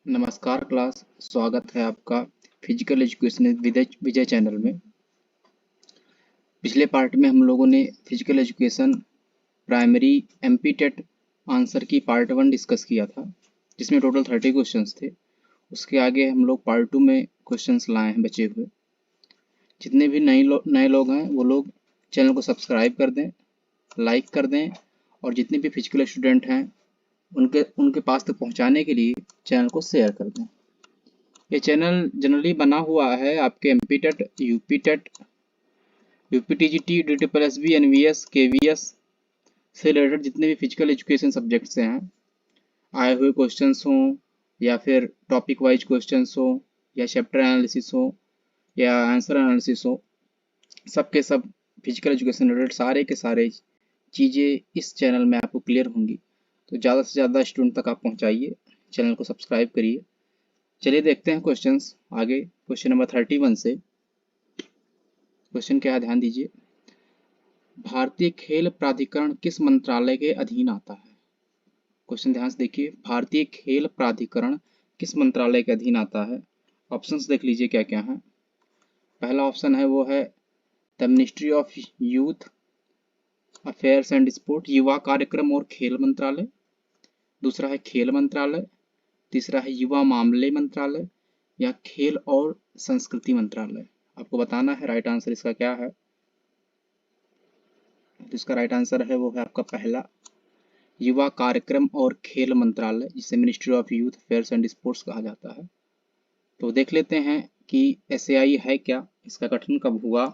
नमस्कार क्लास, स्वागत है आपका physical education Vijay Vijay channel में। पिछले पार्ट में हम लोगों ने physical education primary MP TET answer key part 1 discuss किया था, जिसमें टोटल 30 क्वेश्चंस थे। उसके आगे हम लोग पार्ट 2 में क्वेश्चंस लाए हैं बचे हुए। जितने भी नए लोग हैं वो लोग चैनल को सब्सक्राइब कर दें, लाइक कर दें, और जितने भी फिजिकल स्टूडेंट हैं उनके पास तक पहुंचाने के लिए चैनल को शेयर कर दें। ये चैनल जनरली बना हुआ है आपके MP TET, UP TET, UPTGT, DTPSB, NVS, KVS से रिलेटेड जितने भी फिजिकल एजुकेशन सब्जेक्ट्स से हैं, आए हुए क्वेश्चंस हों या फिर टॉपिक वाइज क्वेश्चंस हो या चैप्टर एनालिसिस हो या आंसर एनालिसिस हो, सब के सब फिजिकल एजुकेशन रिलेटेड सारे के सारे चीज़ें इस चैनल में आपको क्लियर होंगी। तो ज़्यादा से ज़्यादा स्टूडेंट तक आप पहुँचाइए, चैनल को सब्सक्राइब करिए। चलिए देखते हैं क्वेश्चंस आगे। क्वेश्चन नंबर 31 से क्वेश्चन क्या है, ध्यान दीजिए। भारतीय खेल प्राधिकरण किस मंत्रालय के अधीन आता है? क्वेश्चन ध्यान से देखिए, भारतीय खेल प्राधिकरण किस मंत्रालय के अधीन आता है? ऑप्शंस देख लीजिए क्या क्या है। पहला ऑप्शन है वो है the ministry of youth affairs and sport, युवा कार्यक्रम और खेल मंत्रालय। दूसरा है खेल मंत्रालय। तीसरा है युवा मामले मंत्रालय या खेल और संस्कृति मंत्रालय। आपको बताना है राइट आंसर इसका क्या है। तो इसका राइट आंसर है वो है आपका पहला, युवा कार्यक्रम और खेल मंत्रालय, जिसे ministry of youth affairs and sports कहा जाता है। तो देख लेते हैं कि एसएआई है क्या, इसका गठन कब हुआ,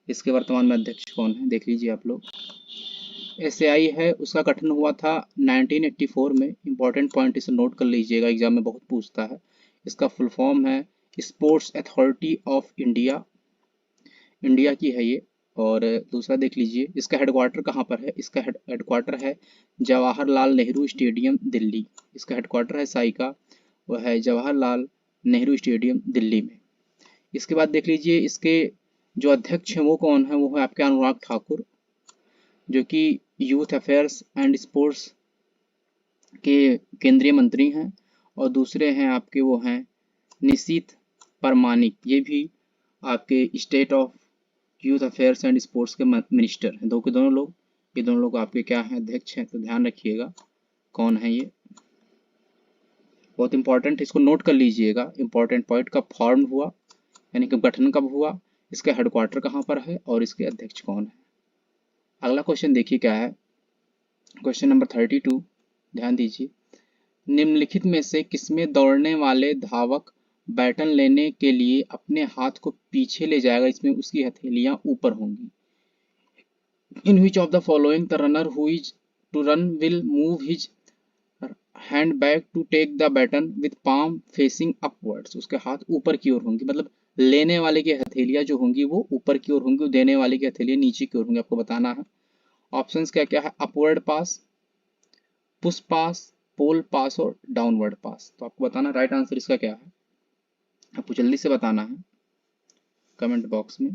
इसके वर्तमान में अध्यक्ष कौन है। देख लीजिए आप लोग, एसएआई है उसका गठन हुआ था 1984 में। इंपॉर्टेंट पॉइंट इसे नोट कर लीजिएगा, एग्जाम में बहुत पूछता है। इसका फुल फॉर्म है sports authority of India, India की है ये। और दूसरा देख लीजिए, इसका हेडक्वार्टर कहाँ पर है। इसका हेडक्वार्टर है जवाहरलाल नेहरू स्टेडियम दिल्ली। इसका हेडक्वार्टर है साई का, वह है जवाहरलाल नेहरू स्टेडियम दिल्ली में। इसके बाद देख लीजिए, इसके जो अध्यक्ष हैं वो कौन है, वो है आपके अनुराग ठाकुर, जो कि यूथ अफेयर्स एंड स्पोर्ट्स के केंद्रीय मंत्री हैं। और दूसरे हैं आपके वो हैं निशीथ परमानिक, ये भी आपके state of youth affairs and sports के मिनिस्टर हैं। दो के दोनों लोग, ये दोनों लोग आपके क्या हैं, अध्यक्ष हैं। तो ध्यान रखिएगा कौन है ये, बहुत इंपॉर्टेंट, इसको नोट कर लीजिएगा। इंपॉर्टेंट पॉइंट कब फॉर्म हुआ, यानी कि गठन कब हुआ, इसका हेडक्वार्टर कहाँ पर है और इसके अध्यक्ष कौन है। अगला क्वेश्चन देखिए क्या है, क्वेश्चन नंबर 32। ध्यान दीजिए, निम्नलिखित में से किसमें दौड़ने वाले धावक बैटन लेने के लिए अपने हाथ को पीछे ले जाएगा, इसमें उसकी हथेलियां ऊपर होंगी। In which of the following the runner who is to run will move his hand back to take the baton with palm facing upwards? उसके हाथ ऊपर की ओर होंगे, मतलब लेने वाले की हथेलियां जो होंगी वो ऊपर की ओर होंगी, देने वाले की हथेलियां नीचे की ओर होंगी। आपको बताना है ऑप्शंस क्या क्या है, अपवर्ड पास, पुश पास, पोल पास और डाउनवर्ड पास। तो आपको बताना राइट आंसर इसका क्या है, आपको जल्दी से बताना है कमेंट बॉक्स में।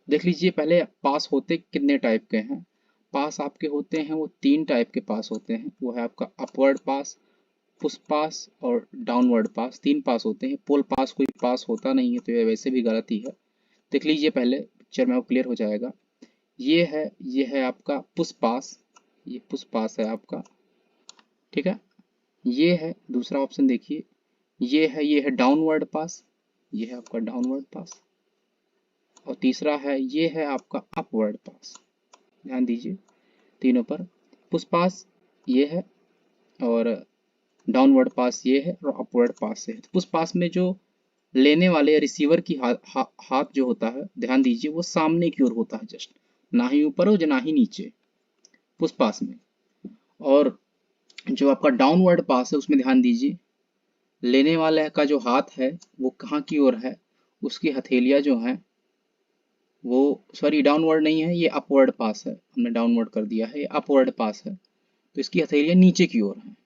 देख लीजिए, पहले पास होते कितने टाइप के हैं। पास आपके होते हैं वो 3 टाइप के पास होते हैं, वो है आपका अपवर्ड पास, पुश पास और डाउनवर्ड पास। 3 पास होते हैं। पोल पास कोई पास होता नहीं है, तो ये वैसे भी गलत ही है। देख लीजिए पहले पिक्चर में वो क्लियर हो जाएगा। ये है आपका पुश पास, ये पुश पास है आपका, ठीक है। ये है दूसरा ऑप्शन, देखिए ये है डाउनवर्ड पास, ये है आपका डाउनवर्ड पास। और तीसरा है ये है आपका अपवर्ड पास। ध्यान दीजिए तीनों पर, पुश पास ये है और डाउनवर्ड पास ये है और अपवर्ड पास है। तो पुश पास में जो लेने वाले रिसीवर की हाथ जो होता है, ध्यान दीजिए वो सामने की ओर होता है, जस्ट ना ही ऊपर हो ना ही नीचे पुश पास में। और जो आपका डाउनवर्ड पास है उसमें ध्यान दीजिए, लेने वाले का जो हाथ है वो कहाँ की ओर है, उसकी हथेलियां जो हैं वो, सॉरी डाउनवर्ड नहीं है, ये अपवर्ड पास है, हमने डाउनवर्ड कर दिया है, ये अपवर्ड पास है। तो इसकी हथेलियां नीचे की ओर हैं,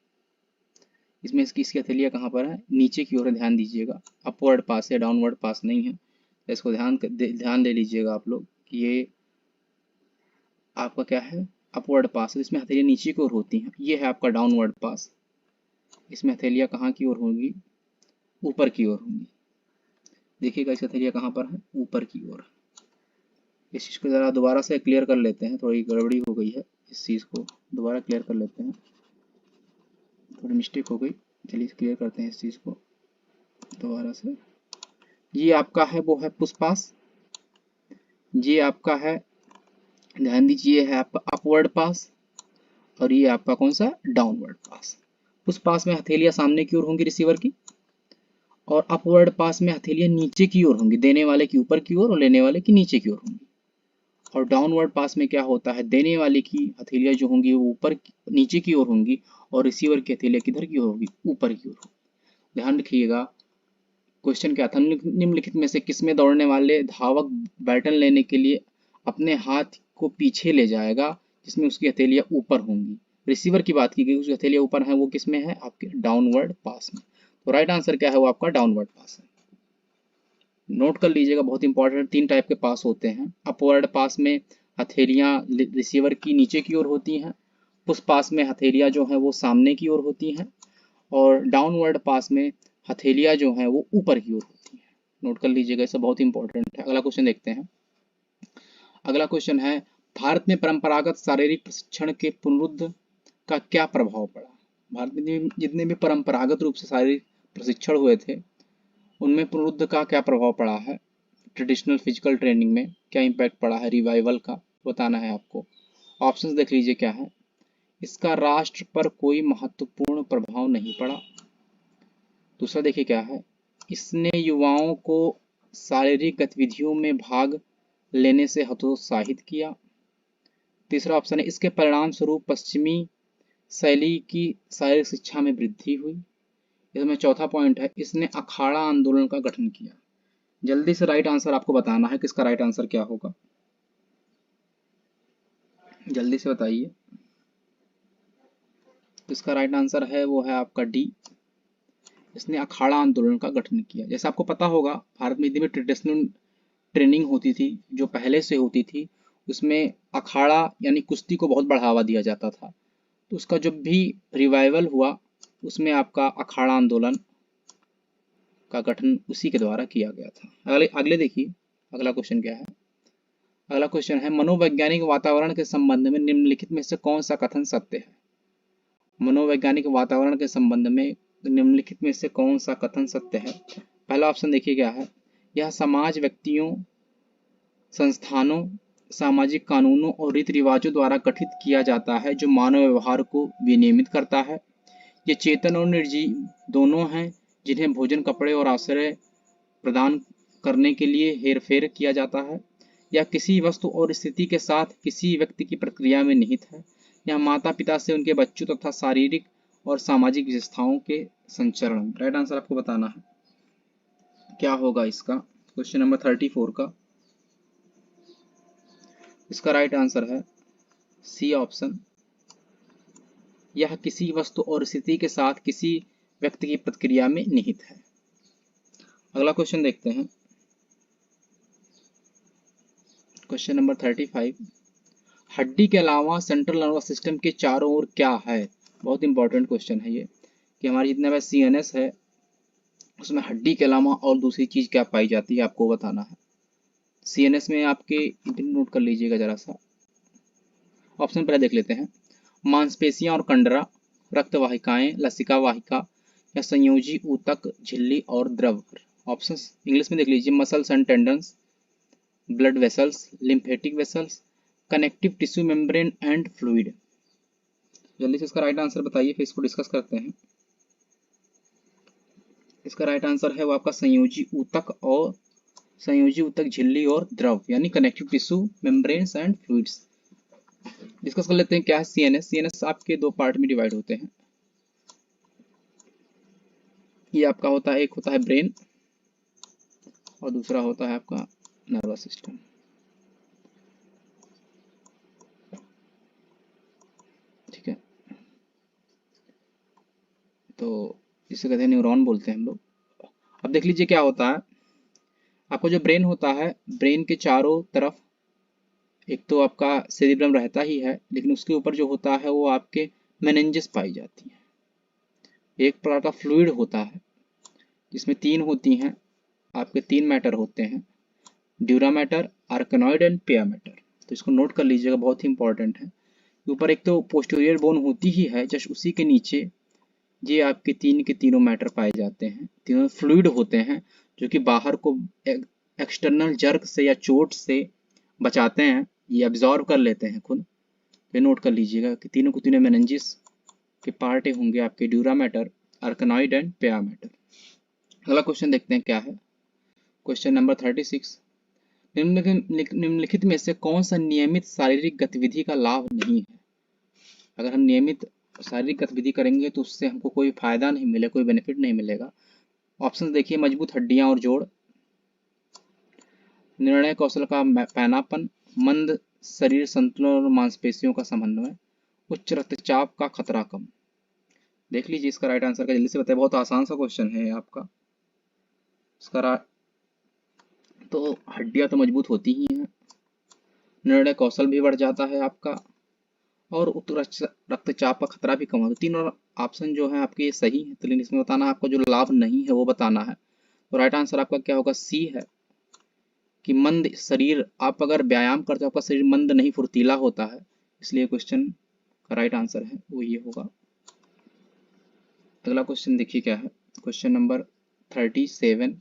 इसमें इसकी हथेलियां कहाँ पर है, नीचे की ओर है। ध्यान दीजिएगा, अपवर्ड पास है, डाउनवर्ड पास नहीं है। तो इसको ध्यान दे लीजिएगा आप लोग कि ये आपका क्या है, अपवर्ड पास है, इसमें हथेलियां नीचे की ओर होती हैं। ये है आपका डाउनवर्ड पास, इसमें हथेलियाँ कहाँ की ओर होंगी? ऊपर की ओर होंगी। देखिएगा इस हथेलियाँ कहाँ पर है? ऊपर की ओर। इस चीज़ को ज़रा दोबारा से क्लियर कर लेते हैं, थोड़ी गड़बड़ी हो गई है, इस चीज़ को दोबारा क्लियर कर लेते हैं, थोड़ी मिस्टेक हो गई। चलिए क्लियर करते हैं इस चीज़ को दोबारा से। ये आपका है वो है पुष्पास, ये आपका है, ध्यान दीजिए, है आपका अपवर्ड पास, और ये आपका कौन सा? डाउनवर्ड पास। पुष्पास में हथेलियाँ सामने की ओर होंगी रिसीवर की, और अपवर्ड पास में हथेलियाँ नीचे की ओर होंगी, देने वाले की ऊपर की ओर और लेने वाले की नीचे की ओर होंगी। और डाउनवर्ड पास में क्या होता है? देने वाले की हथेलियाँ जो होंगी वो ऊपर नीचे की ओर होंगी, और रिसीवर की हथेलियाँ किधर की ओर होगी? ऊपर की ओर होगी। ध्यान रखिएगा, क्वेश्चन क्या था? निम्नलिखित में से किसमें दौड़ने वाले धावक बैटन लेने के लिए अपने हाथ को पीछे ले जाएगा जिसमें उसकी हथेलियाँ ऊपर होंगी? रिसीवर की बात की गई, उसकी हथेलियाँ ऊपर हैं, वो किसमें है? आपके डाउनवर्ड पास में। तो राइट आंसर क्या है? वो आपका डाउनवर्ड पास है। नोट कर लीजिएगा, बहुत इंपॉर्टेंट। 3 टाइप के पास होते हैं। अपवर्ड पास में हथेलियाँ रिसीवर की नीचे की ओर होती हैं, पुश पास में हथेलियाँ जो हैं वो सामने की ओर होती हैं, और डाउनवर्ड पास में हथेलियाँ जो हैं वो ऊपर की ओर होती हैं। नोट कर लीजिएगा, इससे बहुत इंपॉर्टेंट है। अगला क्वेश्चन देखते हैं। अगला क्वेश्चन है, भारत में परंपरागत शारीरिक प्रशिक्षण के पुनरुद्ध का क्या प्रभाव पड़ा? भारत में जितने भी परंपरागत रूप से शारीरिक प्रशिक्षण हुए थे उनमें पुनरुद्ध का क्या प्रभाव पड़ा है? ट्रेडिशनल फिजिकल ट्रेनिंग में क्या इम्पैक्ट पड़ा है? रिवाइवल का बताना है आपको। ऑप्शंस देख लीजिए क्या है। इसका राष्ट्र पर कोई महत्वपूर्ण प्रभाव नहीं पड़ा। दूसरा देखिए क्या है, इसने युवाओं को शारीरिक गतिविधियों में भाग लेने से हतोत्साहित किया। तीसरा ऑप्शन है, इसके परिणाम स्वरूप पश्चिमी शैली की शारीरिक शिक्षा में वृद्धि हुई। इसमें चौथा पॉइंट है, इसने अखाड़ा आंदोलन का गठन किया। जल्दी से राइट आंसर आपको बताना है, किसका राइट आंसर क्या होगा, जल्दी से बताइए। इसका राइट आंसर है वो है आपका डी, इसने अखाड़ा आंदोलन का गठन किया। जैसे आपको पता होगा, भारत में यदि में ट्रेडिशनल ट्रेनिंग होती थी जो पहले से होती थी, उसमें अखाड़ा यानी कुश्ती को बहुत बढ़ावा दिया जाता था। तो उसका जब भी रिवाइवल हुआ उसमें आपका अखाड़ा आंदोलन का गठन उसी के द्वारा किया गया था। अगले अगले देखिए, अगला क्वेश्चन क्या है। अगला क्वेश्चन है, मनोवैज्ञानिक वातावरण के संबंध में निम्नलिखित में से कौन सा कथन सत्य है? मनोवैज्ञानिक वातावरण के संबंध में निम्नलिखित में से कौन सा कथन सत्य है? पहला ऑप्शन देखिए क्या है, यह समाज, व्यक्तियों, संस्थानों, सामाजिक कानूनों और रीति रिवाजों द्वारा गठित किया जाता है जो मानव व्यवहार को विनियमित करता है। ये चेतन और निर्जीव दोनों हैं जिन्हें भोजन, कपड़े और आश्रय प्रदान करने के लिए हेरफेर किया जाता है। यह किसी वस्तु और स्थिति के साथ किसी व्यक्ति की प्रक्रिया में निहित है। यह माता पिता से उनके बच्चों तथा शारीरिक और सामाजिक विशेषताओं के संचरण। राइट आंसर आपको बताना है क्या होगा इसका, क्वेश्चन नंबर 34 का। इसका राइट आंसर है सी ऑप्शन, यह किसी वस्तु और स्थिति के साथ किसी व्यक्ति की प्रतिक्रिया में निहित है। अगला क्वेश्चन देखते हैं, क्वेश्चन नंबर 35। हड्डी के अलावा सेंट्रल नर्वस सिस्टम के चारों ओर क्या है? बहुत इंपॉर्टेंट क्वेश्चन है ये, कि हमारे जितना भी सीएनएस है उसमें हड्डी के अलावा और दूसरी चीज क्या पाई जाती है आपको बताना है। सीएनएस में आपके नोट कर लीजिएगा जरा सा। ऑप्शन पहले देख लेते हैं, मांसपेशियां और कंडरा, रक्त वाहिकाएं, लसिका वाहिका, या संयोजी ऊतक, झिल्ली और द्रव। ऑप्शंस इंग्लिश में देख लीजिए, muscles and tendons, blood vessels, lymphatic vessels, connective tissue membrane and fluid. जल्दी से इसका राइट आंसर बताइए, फिर इसको डिस्कस करते हैं। इसका राइट आंसर है वो आपका संयोजी ऊतक, और संयोजी ऊतक, झिल्ली और द्रव, यानी connective tissue membranes and fluids. Discuss कर लेते हैं क्या है सीएनएस। सीएनएस आपके दो पार्ट में डिवाइड होते हैं। ये आपका होता है, एक होता है ब्रेन और दूसरा होता है आपका नर्वस सिस्टम। ठीक है, तो इसे कहते हैं न्यूरॉन बोलते हैं हम लोग। अब देख लीजिए क्या होता है, आपको जो ब्रेन होता है, ब्रेन के चारों तरफ एक तो आपका सेरिब्रम रहता ही है, लेकिन उसके ऊपर जो होता है वो आपके मेनिंजेस पाई जाती है। एक प्रकार का फ्लूइड होता है जिसमें तीन होती हैं, आपके तीन मैटर होते हैं, dura matter, arachnoid and pia matter. तो इसको नोट कर लीजिएगा, बहुत ही इंपॉर्टेंट है। ऊपर एक तो पोस्टीरियर बोन होती ही है, जस्ट उसी के नीचे ये आपके तीन के तीनों मैटर पाए जाते हैं। तीनों फ्लूइड होते हैं जो कि बाहर को एक्सटर्नल जर्क से या चोट से बचाते हैं, ये एब्जॉर्ब कर लेते हैं खुद। ये नोट कर लीजिएगा कि तीनों को तीनों मेनिंजिस के पार्ट होंगे आपके dura matter, arachnoid and pia matter. अगला क्वेश्चन देखते हैं क्या है। क्वेश्चन नंबर 36, निम्नलिखित में से कौन सा नियमित शारीरिक गतिविधि का लाभ नहीं है? अगर हम नियमित शारीरिक गतिविधि करेंगे तो उससे हमको कोई फायदा नहीं मिलेगा, कोई बेनिफिट नहीं मिलेगा। ऑप्शन देखिए, मजबूत हड्डियां और जोड़, निर्णय कौशल का पैनापन, मंद शरीर संतुलन और मांसपेशियों का समन्वय, उच्च रक्तचाप का खतरा कम। देख लीजिए इसका राइट आंसर का, जल्दी से बताइए, बहुत आसान सा क्वेश्चन है आपका। इसका तो हड्डियां तो मजबूत होती ही हैं, निर्णय कौशल भी बढ़ जाता है आपका, और उच्च रक्तचाप का खतरा भी कम होता है। तीनों ऑप्शन जो है आपके ये सही है, तो लेकिन इसमें बताना है आपको जो लाभ नहीं है वो बताना है। तो राइट आंसर आपका क्या होगा? सी है कि मंद शरीर, आप अगर व्यायाम करते हो आपका शरीर मंद नहीं फुर्तीला होता है, इसलिए क्वेश्चन का राइट आंसर है वो ये होगा। अगला क्वेश्चन देखिए क्या है। क्वेश्चन नंबर 37,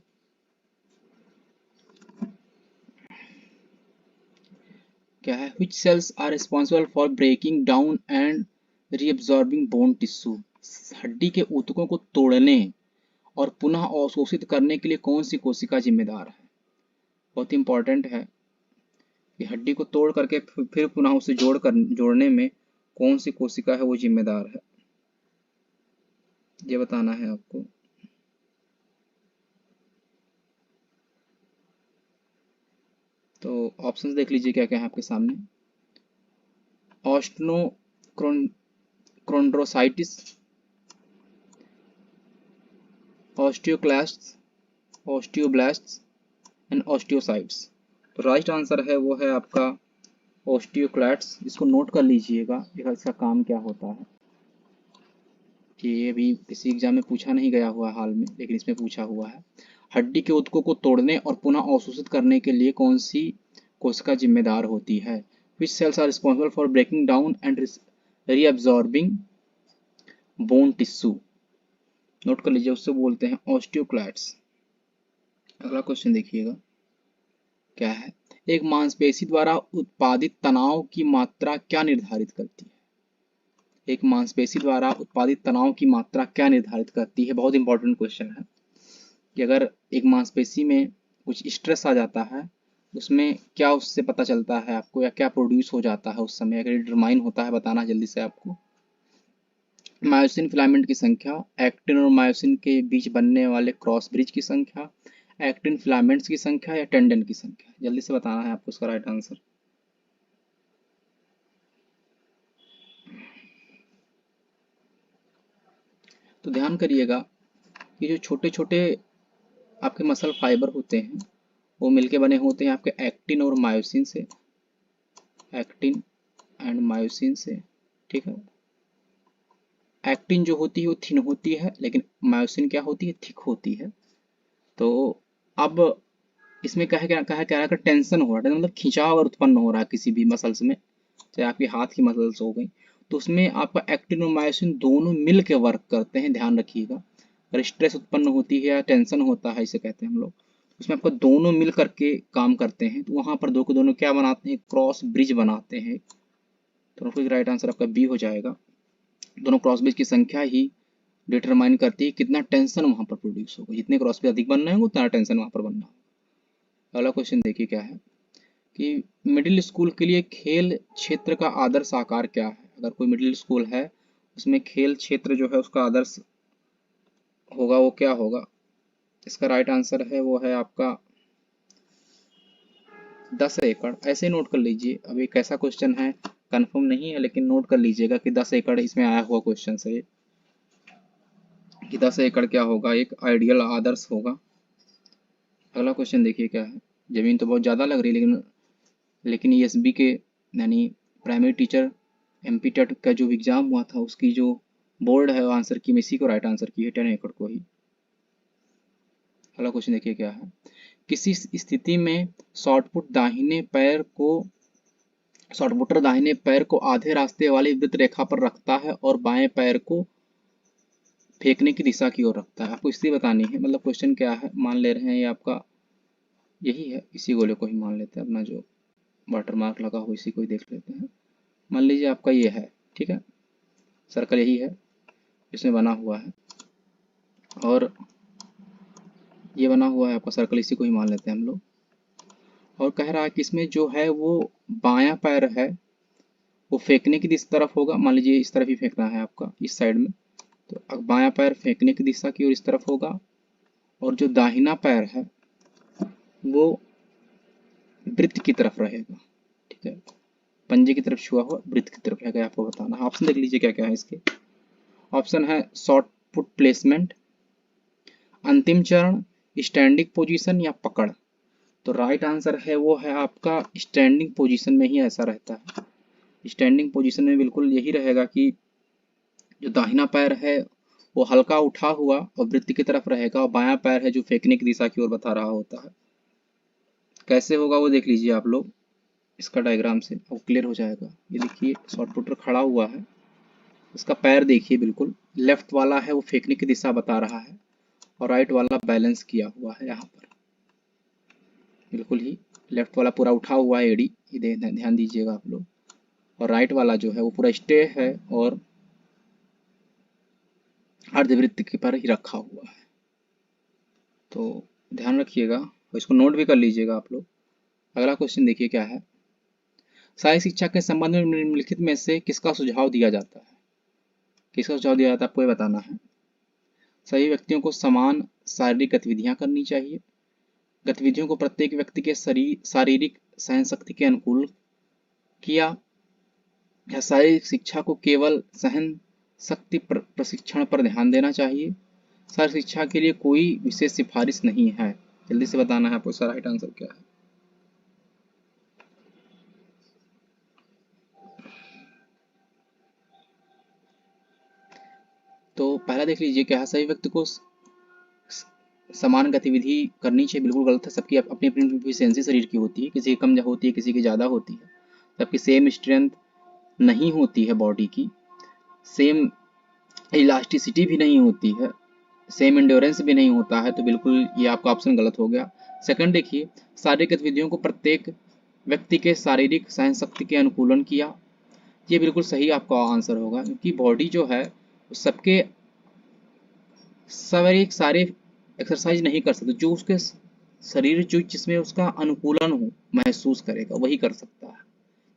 क्या है? Which cells are responsible for breaking down and reabsorbing bone tissue? हड्डी के ऊतकों को तोड़ने और पुनः अवशोषित करने के लिए कौन सी कोशिका जिम्मेदार है? बहुत इंपॉर्टेंट है कि हड्डी को तोड़ करके फिर पुनः उसे जोड़ने में कौन सी कोशिका है वो जिम्मेदार है, ये बताना है आपको। तो ऑप्शंस देख लीजिए क्या क्या है आपके सामने। ऑस्टियोक्रोंड्रोसाइटिस, ऑस्टियोक्लास्ट्स, ऑस्टियोब्लास्ट्स एंड ऑस्टियोसाइट्स। तो राइट आंसर है वो है आपका ऑस्टियोक्लास्ट्स। इसको नोट कर लीजिएगा, इसका काम क्या होता है। ये भी किसी एग्जाम में पूछा नहीं गया हुआ हाल में, लेकिन इसमें पूछा हुआ है। हड्डी के ऊतकों को तोड़ने और पुनः अवशोषित करने के लिए कौन सी कोशिका जिम्मेदार होती है? Which cells are responsible for breaking down and reabsorbing bone tissue? Note कर लीजिए, उससे बोलते हैं ऑस्टियोक्लास्ट्स। अगला क्वेश्चन देखिएगा क्या है। एक मांसपेशी द्वारा उत्पादित तनाव की मात्रा क्या निर्धारित करती है? एक मांसपेशी द्वारा उत्पादित तनाव की मात्रा क्या निर्धारित करती है? बहुत इंपॉर्टेंट क्वेश्चन है कि अगर एक मांसपेशी में कुछ स्ट्रेस आ जाता है, उसमें क्या उससे पता चलता है आपको, या क्या प्रोड्यूस हो जाता है उस समय, अगर डिटरमाइन होता है बताना जल्दी से आपको। मायोसिन फिलामेंट की संख्या, एक्टिन और मायोसिन के बीच बनने वाले क्रॉस ब्रिज की संख्या, एक्टिन फिलामेंट्स की संख्या, या टेंडन की संख्या, जल्दी से बताना है आपको इसका राइट आंसर। तो ध्यान करिएगा कि जो छोटे छोटे आपके मसल फाइबर होते हैं वो मिलके बने होते हैं आपके एक्टिन और मायोसिन से, एक्टिन एंड मायोसिन से, ठीक है। एक्टिन जो होती है वो थिन होती है, लेकिन मायोसिन क्या होती है? थिक होती है। तो अब इसमें क्या है, टेंशन हो रहा है, मतलब खिंचाव अगर उत्पन्न हो रहा है किसी भी मसल्स में, चाहे आपके हाथ की मसल्स हो गई, तो उसमें आपका एक्टिन और मायोसिन दोनों मिल के वर्क करते हैं, ध्यान रखिएगा। अगर स्ट्रेस उत्पन्न होती है या टेंशन होता है, इसे कहते हैं हम लोग, उसमें आपका दोनों मिल करके काम करते हैं, तो वहां पर दो के दोनों क्या बनाते हैं? क्रॉस ब्रिज बनाते हैं। तो राइट आंसर आपका बी हो जाएगा। दोनों क्रॉस ब्रिज की संख्या ही डिटरमाइन करती है कितना टेंशन वहां पर प्रोड्यूस होगा। जितने क्रॉस ब्रिज अधिक बनना है उतना टेंशन वहां पर बनना होगा। अगला क्वेश्चन देखिए क्या है कि मिडिल स्कूल के लिए खेल क्षेत्र का आदर्श आकार क्या है? अगर कोई मिडिल स्कूल है उसमें खेल क्षेत्र जो है उसका आदर्श होगा वो क्या होगा? इसका राइट आंसर है वो है आपका 10 एकड़। ऐसे नोट कर लीजिए, अभी कैसा क्वेश्चन है कंफर्म नहीं है, लेकिन नोट कर लीजिएगा कि 10 एकड़ इसमें आया हुआ क्वेश्चन है कि 10 एकड़ क्या होगा? एक आइडियल आदर्श होगा। अगला क्वेश्चन देखिए क्या है। जमीन तो बहुत ज़्यादा लग रही है, लेकिन ESB के यानी प्राइमरी टीचर MP टेट का जो एग्ज़ाम हुआ था उसकी जो बोल्ड है आंसर की में, इसी को राइट आंसर की है 10 एकड़ को ही। अगला क्वेश्चन देखिए क्या है। किसी स्थिति में शॉटपुटर दाहिने पैर को आधे रास्ते वाली वृत्त रेखा पर रखता है और बाएं पैर को फेंकने की दिशा की ओर रखता है। आपको स्थिति बतानी है, मतलब क्वेश्चन क्या है, मान ले रहे हैं ये आपका यही है, इसी गोले को ही मान लेते हैं, अपना जो वाटर मार्क लगा हो इसी को ही देख लेते हैं। मान लीजिए आपका ये है, ठीक है, सर्कल यही है, इसमें बना हुआ है, और ये बना हुआ है आपका सर्कल, इसी को ही मान लेते हैं हम लोग। और कह रहा है कि इसमें जो है वो बायां पैर है वो फेंकने की तरफ होगा, मान लीजिए इस तरफ ही फेंकना है आपका, इस साइड में, तो अब बायां पैर फेंकने की दिशा की ओर इस तरफ होगा, और जो दाहिना पैर है वो वृत्त की तरफ रहेगा, ठीक है, पंजे की तरफ छुआ हुआ वृत्त की तरफ रहेगा, आपको बताना है। ऑप्शन देख लीजिए क्या क्या है इसके। ऑप्शन है शॉर्ट पुट प्लेसमेंट, अंतिम चरण, स्टैंडिंग पोजीशन या पकड़। तो राइट आंसर है वो है आपका स्टैंडिंग पोजीशन में ही ऐसा रहता है। स्टैंडिंग पोजीशन में बिल्कुल यही रहेगा कि जो दाहिना पैर है वो हल्का उठा हुआ और वृत्त की तरफ रहेगा, और बायां पैर है जो फेंकने की दिशा की ओर बता रहा होता है। कैसे होगा वो देख लीजिए आप लोग, इसका डायग्राम से वो क्लियर हो जाएगा। ये देखिए शॉर्ट पुटर खड़ा हुआ है, इसका पैर देखिए, बिल्कुल लेफ्ट वाला है वो फेंकने की दिशा बता रहा है, और राइट वाला बैलेंस किया हुआ है यहाँ पर, बिल्कुल ही लेफ्ट वाला पूरा उठा हुआ है एड़ी, ये ध्यान दीजिएगा आप लोग, और राइट वाला जो है वो पूरा स्टे है और अर्धवृत्त के पर ही रखा हुआ है। तो ध्यान रखिएगा और इसको नोट भी कर लीजिएगा आप लोग। अगला क्वेश्चन देखिए क्या है। शारीरिक शिक्षा के संबंध में निम्नलिखित में से किसका सुझाव दिया जाता है? किसका सुझाव दिया जाता है आपको ये बताना है। सभी व्यक्तियों को समान शारीरिक गतिविधियां करनी चाहिए। गतिविधियों को प्रत्येक व्यक्ति के शारीरिक सहन शक्ति के अनुकूल किया। या शारीरिक शिक्षा को केवल सहन शक्ति प्रशिक्षण पर ध्यान देना चाहिए। शारीरिक शिक्षा के लिए कोई विशेष सिफारिश नहीं है। जल्दी से बताना है आपको इसका राइट आंसर क्या है। तो पहला देख लीजिए क्या है, सभी व्यक्ति को समान गतिविधि करनी चाहिए, बिल्कुल गलत है। सबकी अपनी अपनी एफिशिएंसी शरीर की होती है, किसी की कम होती है, किसी की ज़्यादा होती है, सबकी सेम स्ट्रेंथ नहीं होती है बॉडी की, सेम इलास्टिसिटी भी नहीं होती है, सेम एंड्योरेंस भी नहीं होता है, तो बिल्कुल ये आपका ऑप्शन गलत हो गया। सेकंड देखिए, शारीरिक गतिविधियों को प्रत्येक व्यक्ति के शारीरिक सहन शक्ति के अनुकूलन किया, ये बिल्कुल सही आपका आंसर होगा, क्योंकि बॉडी जो है सबके शारीरिक सारे एक्सरसाइज नहीं कर सकते, जो उसके शरीर जो जिसमें उसका अनुकूलन हो महसूस करेगा वही कर सकता है।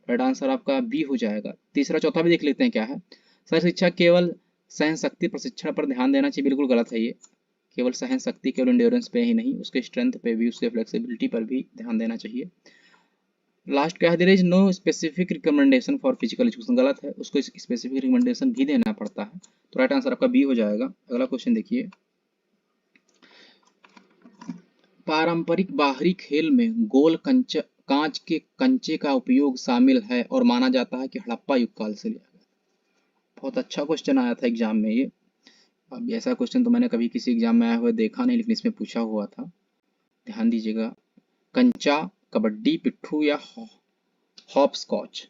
राइट आंसर आपका बी हो जाएगा। तीसरा चौथा भी देख लेते हैं क्या है। शारीरिक शिक्षा केवल सहन शक्ति प्रशिक्षण पर ध्यान देना चाहिए, बिल्कुल गलत है ये। केवल सहन शक्ति, केवल एंड्योरेंस पे ही नहीं, उसके स्ट्रेंथ पे भी, उसके फ्लेक्सिबिलिटी पर भी ध्यान देना चाहिए। लास्ट क्या है, there is no specific recommendation for physical education, गलत है, उसको स्पेसिफिक रिकमेंडेशन भी देना पड़ता है। तो राइट आंसर आपका बी हो जाएगा। अगला क्वेश्चन देखिए, पारंपरिक बाहरी खेल में गोल कांच के कंचे का उपयोग शामिल है और माना जाता है कि हड़प्पा युग काल से लिया गया। बहुत अच्छा क्वेश्चन आया था एग्जाम में ये। अब ऐसा क्वेश्चन तो मैंने कभी किसी एग्जाम में आया हुआ देखा नहीं, लेकिन इसमें पूछा हुआ था, ध्यान दीजिएगा। कंचा, कबड्डी, पिट्ठू या हॉप स्कॉच,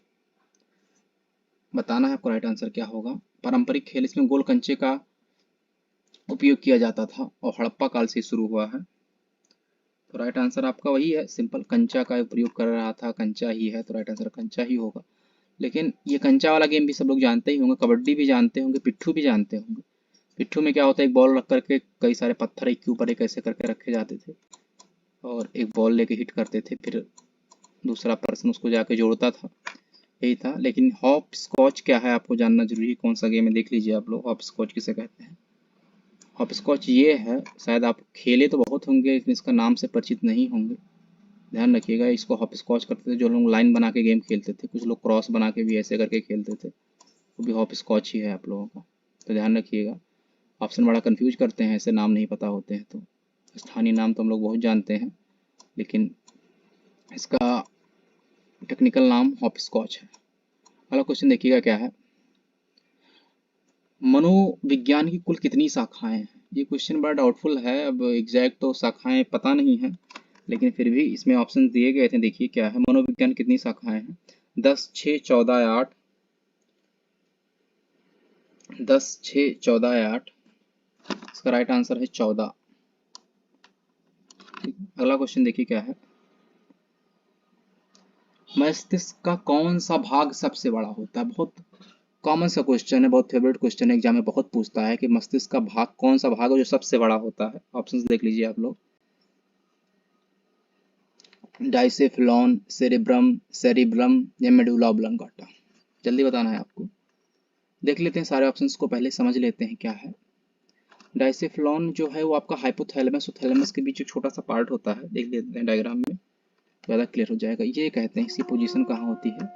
बताना है आपको राइट आंसर क्या होगा। पारंपरिक खेल, इसमें गोल कंचे का उपयोग किया जाता था और हड़प्पा काल से शुरू हुआ है। तो राइट आंसर आपका वही है, सिंपल, कंचा का उपयोग कर रहा था, कंचा ही है, तो राइट आंसर कंचा ही होगा। लेकिन ये कंचा वाला गेम भी सब लोग जानते ही होंगे, कबड्डी भी जानते होंगे, पिट्ठू भी जानते होंगे। पिट्ठू में क्या होता है, एक बॉल रख करके कई सारे पत्थर एक के ऊपर एक ऐसे करके रखे जाते थे और एक बॉल लेके हिट करते थे, फिर दूसरा पर्सन उसको जाके जोड़ता था, यही था। लेकिन हॉप स्कॉच क्या है आपको जानना जरूरी है, कौन सा गेम है देख लीजिए आप लोग। हॉप स्कॉच किसे कहते हैं। हॉप स्कॉच ये है, शायद आप खेले तो बहुत होंगे लेकिन इसका नाम से परिचित नहीं होंगे। ध्यान रखिएगा, इसको हॉप स्कॉच करते थे जो लोग लाइन बना के गेम खेलते थे, कुछ लोग क्रॉस बना के भी ऐसे करके खेलते थे, वो भी हॉप स्कॉच ही है आप लोगों का। तो ध्यान रखिएगा, ऑप्शन बड़ा कंफ्यूज करते हैं, ऐसे नाम नहीं पता होते हैं। तो स्थानीय नाम तो हम लोग बहुत जानते हैं, लेकिन इसका टेक्निकल नाम हॉप स्कॉच है। अगला क्वेश्चन देखिएगा क्या है। मनोविज्ञान की कुल कितनी शाखाएं हैं? ये क्वेश्चन बड़ा डाउटफुल है, अब एग्जैक्ट तो शाखाएं पता नहीं है, लेकिन फिर भी इसमें ऑप्शन दिए गए थे। देखिए क्या है, मनोविज्ञान कितनी शाखाएं हैं? 10, 6, 14 या 8। 10, 6, 14 या 8। इसका राइट आंसर है 14। अगला क्वेश्चन देखिए क्या है, मस्तिष्क का कौन सा भाग सबसे बड़ा होता है? बहुत कॉमन सा क्वेश्चन है, बहुत फेवरेट क्वेश्चन है, एग्जाम में बहुत पूछता है कि मस्तिष्क का भाग कौन सा भाग है जो सबसे बड़ा होता है। ऑप्शंस देख लीजिए आप लोग, डाइसेफ्लॉन, सेरेब्रम, सेरिब्रम या मेडुला ऑब्लांगाटा। जल्दी बताना है आपको। देख लेते हैं सारे ऑप्शंस को, पहले समझ लेते हैं क्या है। डाइसेफ्लॉन जो है वो आपका हाइपोथैलेमस और थैलेमस के बीच एक छोटा सा पार्ट होता है, देख लेते हैं डायग्राम में, ज़्यादा क्लियर हो जाएगा। ये कहते हैं इसकी पोजीशन कहाँ होती है,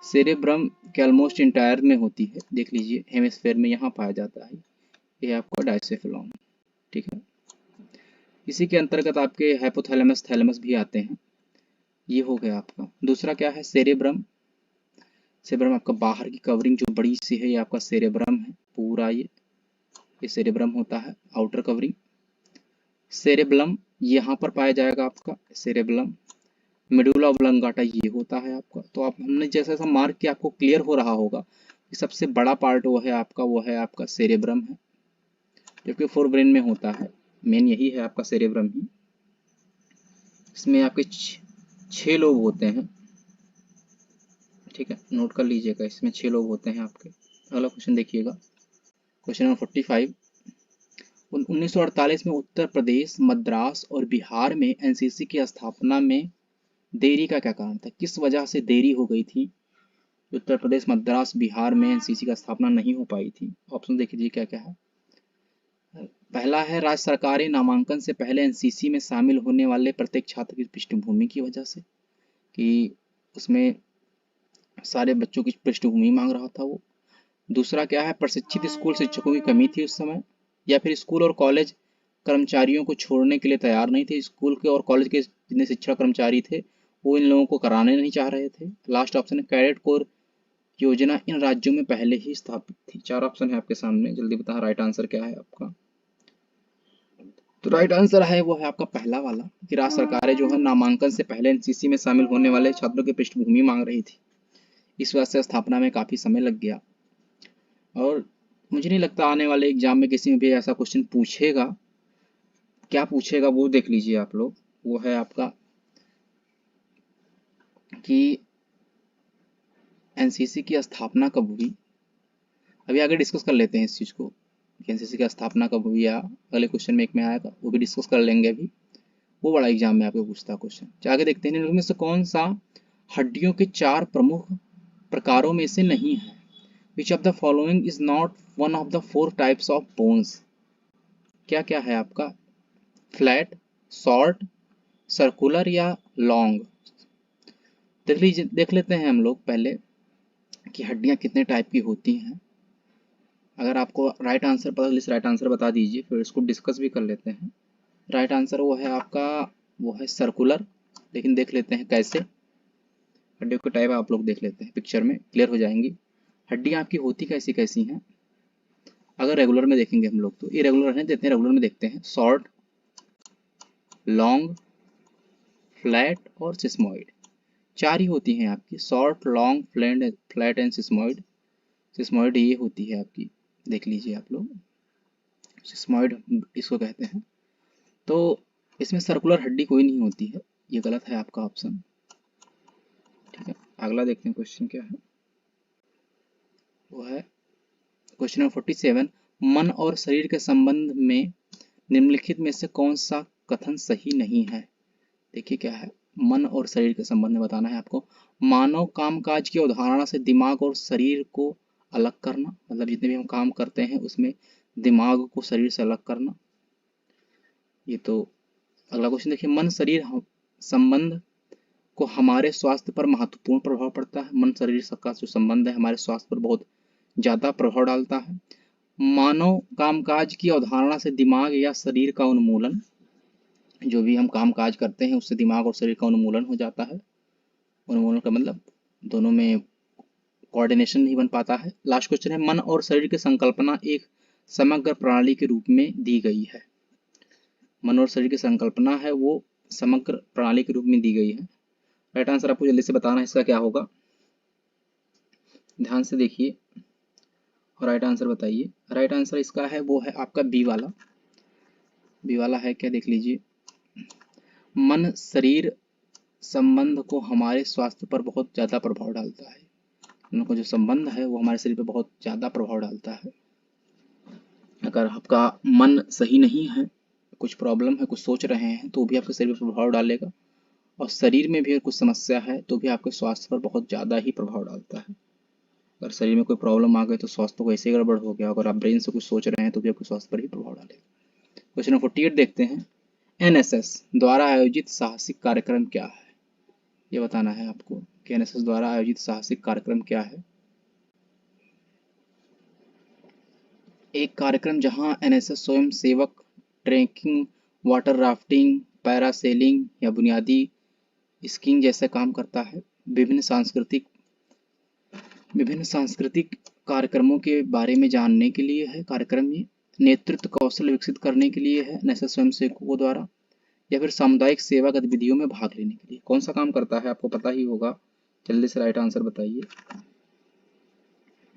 सेरेब्रम के ऑलमोस्ट इंटायर में होती है, देख लीजिए हेमिस्फेयर में यहाँ पाया जाता है। ये आपका डाइसेफ्लॉन, ठीक है। इसी के अंतर्गत आपके हाइपोथैलेमस थैलेमस भी आते हैं। ये हो गया आपका। दूसरा क्या है, सेरेब्रम। सेरेब्रम आपका बाहर की कवरिंग जो बड़ी सी है, ये आपका सेरेब्रम है पूरा, ये सेरेब्रम होता है, आउटर कवरिंग। सेरेब्लम यहाँ पर पाया जाएगा आपका सेरेब्लम। मेडुला ऑब्लांगाटा ये होता है आपका। तो आप हमने जैसा जैसा मार्क किया आपको क्लियर हो रहा होगा कि सबसे बड़ा पार्ट वो है आपका सेरेब्रम है, जो कि फोर ब्रेन में होता है। मेन यही है आपका सेरेब्रम ही। इसमें आपके 6 लोब होते हैं, ठीक है, नोट कर लीजिएगा, इसमें 6 लोब होते हैं आपके। अगला क्वेश्चन देखिएगा, क्वेश्चन नंबर 45। 1948 में उत्तर प्रदेश, मद्रास और बिहार में एनसीसी की स्थापना में देरी का क्या कारण था? किस वजह से देरी हो गई थी? उत्तर प्रदेश, मद्रास, बिहार में एनसीसी का स्थापना नहीं हो पाई थी। ऑप्शन देख लीजिए क्या क्या है। पहला है, राज्य सरकारी नामांकन से पहले एनसीसी में शामिल होने वाले प्रत्येक छात्र की पृष्ठभूमि की वजह से, कि उसमें सारे बच्चों की पृष्ठभूमि मांग रहा था वो। दूसरा क्या है, प्रशिक्षित स्कूल शिक्षकों की कमी थी उस समय, या फिर स्कूल और कॉलेज कर्मचारियों को छोड़ने के लिए तैयार नहीं थे। स्कूल के और कॉलेज के जितने शिक्षण कर्मचारी थे वो इन लोगों को कराने नहीं चाह रहे थे। लास्ट ऑप्शन है, कैडेट कोर योजना इन राज्यों में पहले ही स्थापित थी। 4 ऑप्शन है आपके सामने, जल्दी बताएं राइट आंसर क्या है आपका। तो राइट आंसर है वो है आपका पहला वाला, कि राज्य सरकारें जो है नामांकन से पहले एनसीसी में शामिल होने वाले छात्रों की पृष्ठभूमि मांग रही थी, इस वजह से स्थापना में काफी समय लग गया। और मुझे नहीं लगता आने वाले एग्जाम में किसी में भी ऐसा क्वेश्चन पूछेगा। क्या पूछेगा वो देख लीजिए आप लोग, वो है आपका कि एनसीसी की स्थापना कब हुई। अभी आगे डिस्कस कर लेते हैं इस चीज़ को कि एनसीसी की स्थापना कब हुई, या अगले क्वेश्चन में एक में आएगा, वो भी डिस्कस कर लेंगे अभी। वो बड़ा एग्जाम में आपको पूछता है क्वेश्चन। आगे देखते हैं, इनमें से कौन सा हड्डियों के 4 प्रमुख प्रकारों में से नहीं है? Which of the following is not one of the 4 types of bones? क्या क्या है आपका, फ्लैट, शॉर्ट, सर्कुलर या लॉन्ग? देख लीजिए, देख लेते हैं हम लोग पहले कि हड्डियां कितने टाइप की होती हैं। अगर आपको राइट आंसर पता है, राइट आंसर बता दीजिए, फिर इसको डिस्कस भी कर लेते हैं। राइट आंसर वो है आपका, वो है सर्कुलर। लेकिन देख लेते हैं कैसे। हड्डियों के टाइप आप लोग देख लेते हैं, पिक्चर में क्लियर हो जाएंगी। हड्डियां आपकी होती कैसी कैसी हैं। अगर रेगुलर में देखेंगे हम लोग तो इरेगुलर है, देते हैं रेगुलर में देखते हैं। शॉर्ट, लॉन्ग, फ्लैट और सिस्मोइड। 4 ही होती हैं आपकी, short, long, flat and sesamoid. Sesamoid ये होती है आपकी, देख लीजिए आप लोग, सिस्मोइड इसको कहते हैं। तो इसमें सर्कुलर हड्डी कोई नहीं होती है, ये गलत है आपका ऑप्शन, ठीक है। अगला देखते हैं क्वेश्चन क्या है, वो है क्वेश्चन नंबर 47। मन और शरीर के संबंध में निम्नलिखित में से कौन सा कथन सही नहीं है? देखिए क्या है, मन और शरीर के संबंध में बताना है आपको। मानव कामकाज की अवधारणा से दिमाग और शरीर को अलग करना, मतलब जितने भी हम काम करते हैं उसमें दिमाग को शरीर से अलग करना। ये तो अगला क्वेश्चन देखिए, मन शरीर संबंध को हमारे स्वास्थ्य पर महत्वपूर्ण प्रभाव पड़ता है। मन शरीर का जो संबंध है हमारे स्वास्थ्य पर बहुत ज्यादा प्रभाव डालता है। मानव कामकाज की अवधारणा से दिमाग या शरीर का उन्मूलन, जो भी हम काम काज करते हैं उससे दिमाग और शरीर का उन्मूलन हो जाता है। उन्मूलन का मतलब दोनों में कोऑर्डिनेशन नहीं बन पाता है। लास्ट क्वेश्चन है, मन और शरीर की संकल्पना एक समग्र प्रणाली के रूप में दी गई है। मन और शरीर की संकल्पना है वो समग्र प्रणाली के रूप में दी गई है। राइट आंसर आपको जल्दी से बताना है इसका क्या होगा, ध्यान से देखिए और राइट आंसर बताइए। राइट आंसर इसका है वो है आपका बी वाला। बी वाला है क्या, देख लीजिए। मन शरीर संबंध को हमारे स्वास्थ्य पर बहुत ज़्यादा प्रभाव डालता है। उनका जो संबंध है वो हमारे शरीर पर बहुत ज़्यादा प्रभाव डालता है। अगर आपका मन सही नहीं है, कुछ प्रॉब्लम है, कुछ सोच रहे हैं, तो भी आपके शरीर पर प्रभाव डालेगा। और शरीर में भी अगर कुछ समस्या है तो भी आपके स्वास्थ्य पर बहुत ज़्यादा ही प्रभाव डालता है। अगर शरीर में कोई प्रॉब्लम आ गई तो स्वास्थ्य को ऐसे गड़बड़ हो गया। अगर आप ब्रेन से कुछ सोच रहे हैं तो भी आपके स्वास्थ्य पर ही प्रभाव डालेगा। क्वेश्चन नंबर 48 देखते हैं। एनएसएस द्वारा आयोजित साहसिक कार्यक्रम क्या है? ये बताना है आपको कि एनएसएस द्वारा आयोजित साहसिक कार्यक्रम क्या है। एक कार्यक्रम जहां एनएसएस स्वयं सेवक ट्रेकिंग, वाटर राफ्टिंग, पैरासेलिंग या बुनियादी स्कीइंग जैसे काम करता है। विभिन्न सांस्कृतिक कार्यक्रमों के बारे में जानने के लिए है कार्यक्रम। ये नेतृत्व कौशल विकसित करने के लिए है एनएसएस स्वयंसेवकों द्वारा, या फिर सामुदायिक सेवा गतिविधियों में भाग लेने के लिए। कौन सा काम करता है आपको पता ही होगा, जल्दी से राइट आंसर बताइए।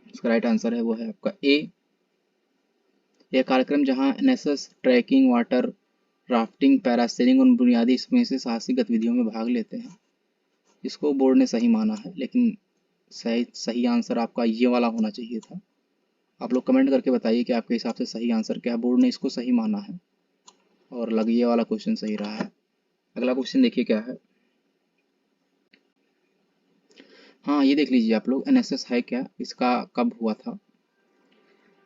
इसका राइट आंसर है वो है आपका ए। यह कार्यक्रम जहां NSS trekking, water rafting, parasailing और बुनियादी इसमें से साहसिक गतिविधियों में भाग लेते हैं। इसको बोर्ड ने सही माना है, लेकिन सही आंसर आपका ये वाला होना चाहिए था। आप लोग कमेंट करके बताइए कि आपके हिसाब से सही आंसर क्या है। बोर्ड ने इसको सही माना है और लग ये वाला क्वेश्चन सही रहा है। अगला क्वेश्चन देखिए क्या है। हाँ, ये देख लीजिए आप लोग, एनएसएस है क्या, इसका कब हुआ था।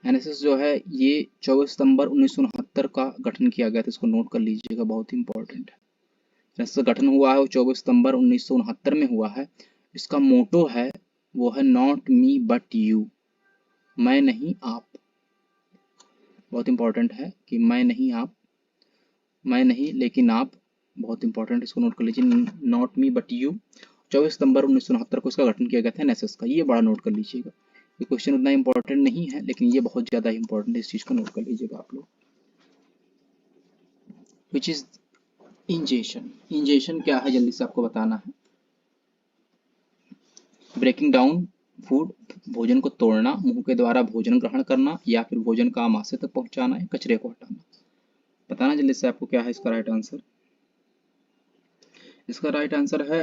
एनएसएस जो है ये 24 सितंबर 1969 का गठन किया गया था। इसको नोट कर लीजिएगा, बहुत ही इंपॉर्टेंट है। एनएसएस गठन हुआ है वो 24 सितंबर 1969 में हुआ है। इसका मोटो है वो है नॉट मी बट यू, मैं नहीं आप। बहुत इंपॉर्टेंट है कि मैं नहीं आप, मैं नहीं लेकिन आप, बहुत इंपॉर्टेंट, इसको नोट कर लीजिए। नॉट मी बट यू, 24 सितंबर 1969 को इसका गठन किया गया था एनएसएस का। ये बड़ा नोट कर लीजिएगा। ये क्वेश्चन उतना इंपॉर्टेंट नहीं है लेकिन ये बहुत ज़्यादा इंपॉर्टेंट है, इस चीज़ को नोट कर लीजिएगा आप लोग। Which is ingestion. इंजेशन क्या है जल्दी से आपको बताना है। ब्रेकिंग डाउन फूड, भोजन को तोड़ना, मुंह के द्वारा भोजन ग्रहण करना, या फिर भोजन का आमाशय तक पहुंचाना है, कचरे को हटाना। बताना जल्दी से आपको क्या है इसका राइट आंसर। इसका राइट आंसर है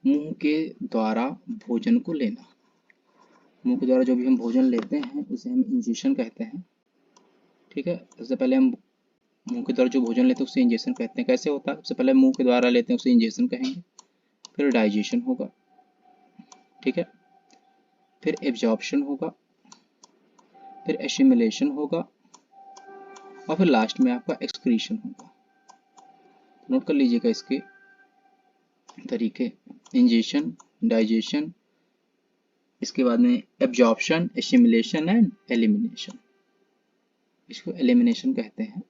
मुंह के द्वारा भोजन को लेना। मुंह के द्वारा जो भी हम भोजन लेते हैं उसे हम इंजेशन कहते हैं। ठीक है, सबसे पहले हम मुंह के द्वारा जो भोजन लेते हैं उसे इंजेशन कहते हैं। कैसे होता है, सबसे पहले मुंह के द्वारा लेते हैं उसे इंजेशन कहेंगे, फिर डाइजेशन होगा, ठीक है, फिर एब्जॉर्प्शन होगा, फिर एसिमिलेशन होगा और फिर लास्ट में आपका एक्सक्रीशन होगा। नोट कर लीजिएगा इसके तरीके, इंजेशन, डाइजेशन, इसके बाद में एब्जॉर्प्शन, एसिमिलेशन एंड एलिमिनेशन। इसको एलिमिनेशन कहते हैं,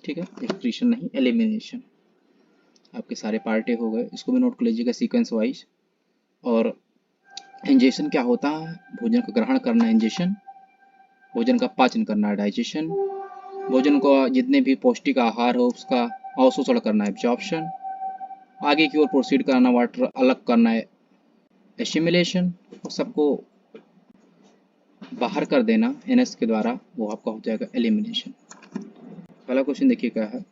ठीक है, एक्सक्रीशन नहीं, एलिमिनेशन। आपके सारे पार्टे हो गए, इसको भी नोट कर लीजिएगा सीक्वेंस वाइज। और इंजेशन क्या होता है, भोजन का ग्रहण करना इंजेशन, भोजन का पाचन करना डाइजेशन, भोजन को जितने भी पौष्टिक आहार हो उसका अवशोषण करना एब्जॉर्प्शन, आगे की ओर प्रोसीड करना, वाटर अलग करना है एसिमिलेशन, और सबको बाहर कर देना एनएस के द्वारा, वो आपका हो जाएगा एलिमिनेशन। पहला क्वेश्चन देखिए क्या है।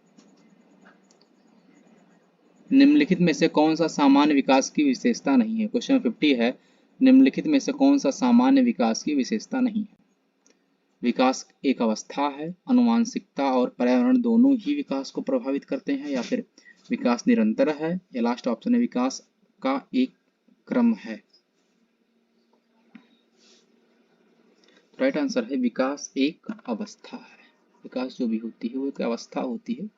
निम्नलिखित में से कौन सा सामान्य विकास की विशेषता नहीं है। क्वेश्चन 50 है, निम्नलिखित में से कौन सा सामान्य विकास की विशेषता नहीं है। विकास एक अवस्था है, अनुवांशिकता और पर्यावरण दोनों ही विकास को प्रभावित करते हैं, या फिर विकास निरंतर है, या लास्ट ऑप्शन है विकास का एक क्रम है। राइट आंसर है विकास एक अवस्था है। विकास जो भी होती है वो एक अवस्था होती है,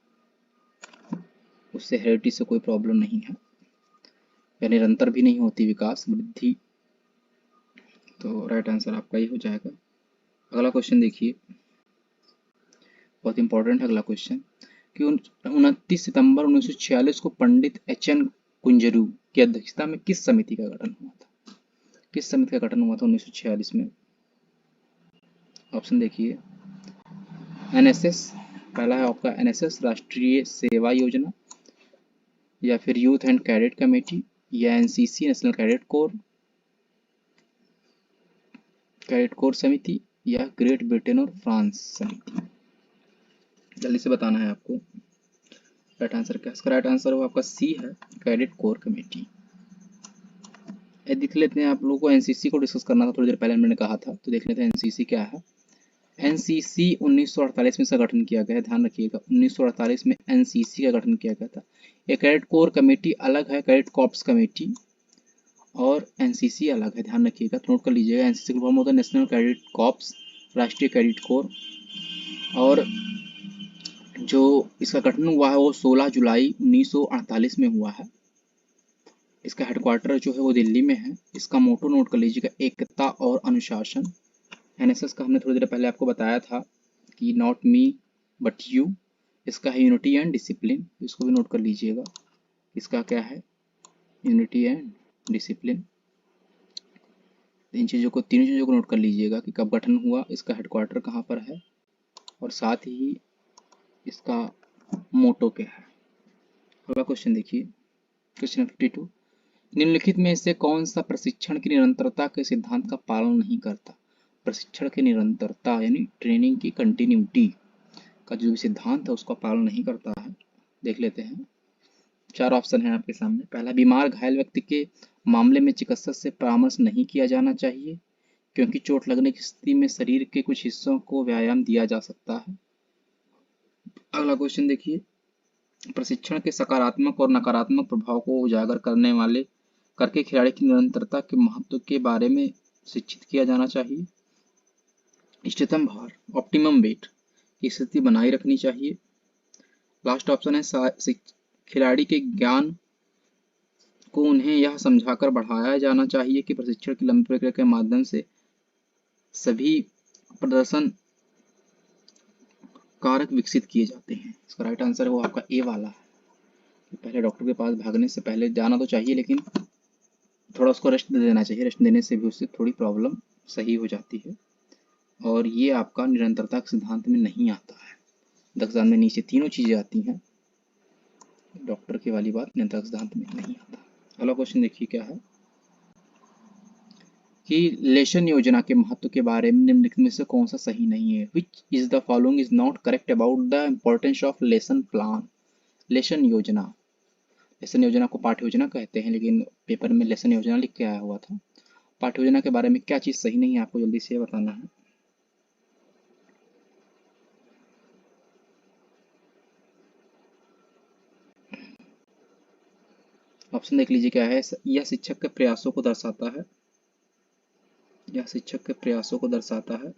उससे हेरिडिटी से कोई प्रॉब्लम नहीं है, या निरंतर भी नहीं होती विकास वृद्धि। तो राइट आंसर आपका ये हो जाएगा। अगला क्वेश्चन देखिए, बहुत इंपॉर्टेंट है अगला क्वेश्चन कि 29 सितंबर 1946 को पंडित एच एन कुंजरू की अध्यक्षता में किस समिति का गठन हुआ था। किस समिति का गठन हुआ था 1946 में? ऑप्शन देखिए, एनएसएस, पहला है आपका एनएसएस राष्ट्रीय सेवा योजना, या फिर यूथ एंड कैडेट कमेटी, या एनसीसी नेशनल कैडेट कोर समिति, या ग्रेट ब्रिटेन और फ्रांस समिति। जल्दी से बताना है आपको राइट आंसर क्या है। इसका राइट आंसर वो आपका सी है, कैडेट कोर कमेटी। देख लेते हैं, आप लोगों को एनसीसी को डिस्कस करना था थोड़ी देर पहले मैंने कहा था, तो देख लेते हैं एनसीसी क्या है। एनसीसी 1948 में इसका गठन किया गया है, ध्यान रखिएगा 1948 में एनसीसी का गठन किया गया था। ये कैडेट कोर कमेटी अलग है, कैडेट कॉर्प्स कमेटी, और एनसीसी अलग है, ध्यान रखिएगा, तो नोट कर लीजिएगा। एनसीसी का फॉर्म होता है नेशनल कैडेट कॉर्प्स, राष्ट्रीय कैडेट कोर, और जो इसका गठन हुआ है वो 16 जुलाई 1948 में हुआ है। इसका हेडक्वार्टर जो है वो दिल्ली में है। इसका मोटो नोट कर लीजिएगा, एकता और अनुशासन। एनएसएस का हमने थोड़ी देर पहले आपको बताया था कि नॉट मी बट यू। इसका है यूनिटी एंड डिसिप्लिन, इसको भी नोट कर लीजिएगा। इसका क्या है, यूनिटी एंड डिसिप्लिन। तीनों चीज़ों को नोट कर लीजिएगा कि कब गठन हुआ, इसका हेडक्वार्टर कहाँ पर है, और साथ ही इसका मोटो क्या है। अगला क्वेश्चन देखिए, क्वेश्चन 52, निम्नलिखित में से कौन सा प्रशिक्षण की निरंतरता के सिद्धांत का पालन नहीं करता? प्रशिक्षण की निरंतरता यानी ट्रेनिंग की कंटिन्यूटी का जो भी सिद्धांत है उसका पालन नहीं करता है। देख लेते हैं, 4 ऑप्शन है आपके सामने। पहला, बीमार घायल व्यक्ति के मामले में चिकित्सक से परामर्श नहीं किया जाना चाहिए क्योंकि चोट लगने की स्थिति में शरीर के कुछ हिस्सों को व्यायाम दिया जा सकता है। अगला क्वेश्चन देखिए, प्रशिक्षण के सकारात्मक और नकारात्मक प्रभाव को उजागर करके खिलाड़ी की निरंतरता के महत्व के बारे में शिक्षित किया जाना चाहिए। इष्टतम भार, ऑप्टिमम वेट की स्थिति बनाए रखनी चाहिए। लास्ट ऑप्शन है खिलाड़ी के ज्ञान को उन्हें यह समझाकर बढ़ाया जाना चाहिए कि प्रशिक्षण की लंबी प्रक्रिया के माध्यम से सभी प्रदर्शन कारक विकसित किए जाते हैं। इसका राइट आंसर है वो आपका ए वाला है। पहले डॉक्टर के पास भागने से पहले जाना तो चाहिए, लेकिन थोड़ा उसको रेस्ट दे देना चाहिए। रेस्ट देने से भी उससे थोड़ी प्रॉब्लम सही हो जाती है, और ये आपका निरंतरता के सिद्धांत में नहीं आता है। 10 एग्जाम में नीचे तीनों चीजें आती हैं, डॉक्टर की वाली बात निरंतरता सिद्धांत में नहीं आता। अगला क्वेश्चन देखिए क्या है कि लेशन योजना के महत्व के बारे में निम्नलिखित में से कौन सा सही नहीं है? Which is the following is not correct about the importance of lesson plan. Lesson योजना को पाठ्य योजना कहते हैं, लेकिन पेपर में लेसन योजना लिख के आया हुआ था। पाठ्य योजना के बारे में क्या चीज सही नहीं है आपको जल्दी से बताना है। ऑप्शन देख लीजिए क्या है। यह शिक्षक के प्रयासों को दर्शाता है, यह शिक्षक के प्रयासों को दर्शाता है।